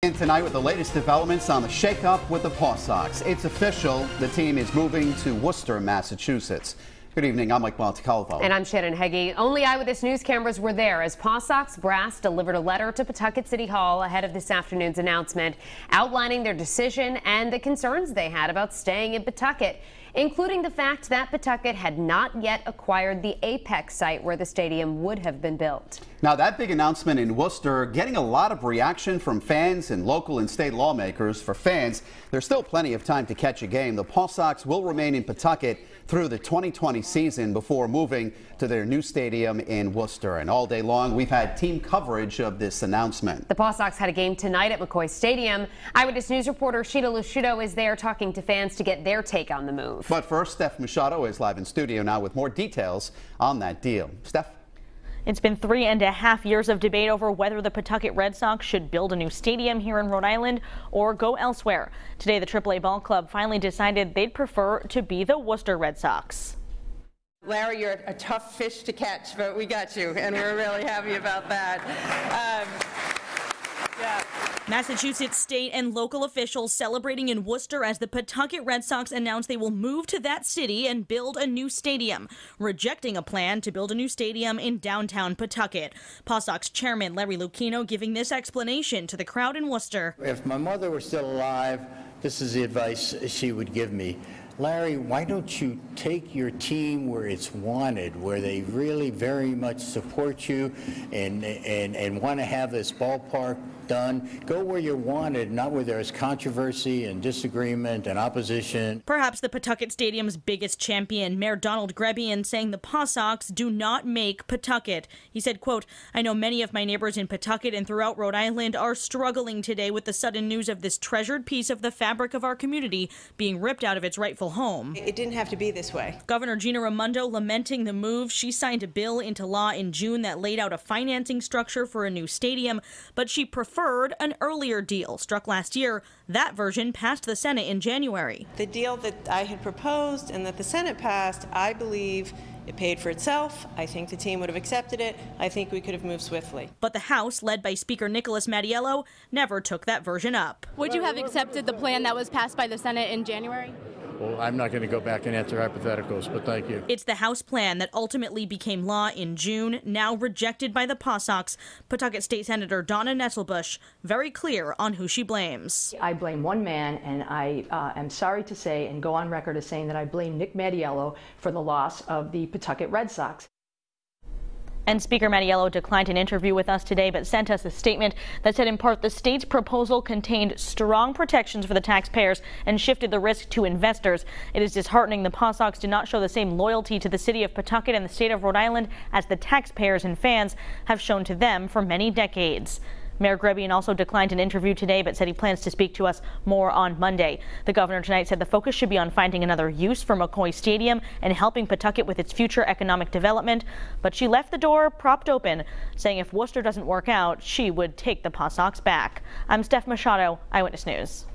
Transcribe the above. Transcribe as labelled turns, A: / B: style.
A: And tonight with the latest developments on the shakeup with the PawSox. It's official. The team is moving to Worcester, Massachusetts. Good evening. I'm McCoy.
B: And I'm Shannon Heggie. Only Eyewitness News cameras were there as PawSox brass delivered a letter to Pawtucket City Hall ahead of this afternoon's announcement, outlining their decision and the concerns they had about staying in Pawtucket, including the fact that Pawtucket had not yet acquired the Apex site where the stadium would have been built.
A: Now, that big announcement in Worcester getting a lot of reaction from fans and local and state lawmakers. For fans, there's still plenty of time to catch a game. The PawSox will remain in Pawtucket through the 2020 season before moving to their new stadium in Worcester. And all day long, we've had team coverage of this announcement.
B: The PawSox had a game tonight at McCoy Stadium. Eyewitness News reporter Sheeta Lusciuto is there talking to fans to get their take on the move.
A: But first, Steph Machado is live in studio now with more details on that deal. Steph?
C: It's been 3.5 years of debate over whether the Pawtucket Red Sox should build a new stadium here in Rhode Island or go elsewhere. Today, the AAA ball club finally decided they'd prefer to be the Worcester Red Sox.
D: Larry, you're a tough fish to catch, but we got you, and we're really happy about that. Yeah.
E: Massachusetts state and local officials celebrating in Worcester as the Pawtucket Red Sox announced they will move to that city and build a new stadium, rejecting a plan to build a new stadium in downtown Pawtucket. PawSox chairman Larry Lucchino giving this explanation to the crowd in Worcester.
F: If my mother were still alive, this is the advice she would give me. Larry, why don't you take your team where it's wanted, where they really very much support you and want to have this ballpark done. Go where you're wanted, not where there's controversy and disagreement and opposition.
E: Perhaps the Pawtucket Stadium's biggest champion, Mayor Donald Grebian, saying the PawSox do not make Pawtucket. He said, quote, "I know many of my neighbors in Pawtucket and throughout Rhode Island are struggling today with the sudden news of this treasured piece of the fabric of our community being ripped out of its rightful home."
D: It didn't have to be this way.
E: Governor Gina Raimondo lamenting the move. She signed a bill into law in June that laid out a financing structure for a new stadium, but she preferred an earlier deal struck last year. That version passed the Senate in January.
D: The deal that I had proposed and that the Senate passed, I believe it paid for itself. I think the team would have accepted it. I think we could have moved swiftly.
E: But the House, led by Speaker Nicholas Mattiello, never took that version up.
G: Would you have accepted the plan that was passed by the Senate in January?
F: Well, I'm not going to go back and answer hypotheticals, but thank you.
E: It's the House plan that ultimately became law in June, now rejected by the PawSox. Pawtucket State Senator Donna Nesselbush very clear on who she blames.
H: I blame one man, and I am sorry to say and go on record as saying that I blame Nick Mattiello for the loss of the Pawtucket Red Sox.
C: And Speaker Mattiello declined an interview with us today, but sent us a statement that said in part the state's proposal contained strong protections for the taxpayers and shifted the risk to investors. It is disheartening the PawSox did not show the same loyalty to the city of Pawtucket and the state of Rhode Island as the taxpayers and fans have shown to them for many decades. Mayor Grebian also declined an interview today, but said he plans to speak to us more on Monday. The governor tonight said the focus should be on finding another use for McCoy Stadium and helping Pawtucket with its future economic development. But she left the door propped open, saying if Worcester doesn't work out, she would take the PawSox back. I'm Steph Machado, Eyewitness News.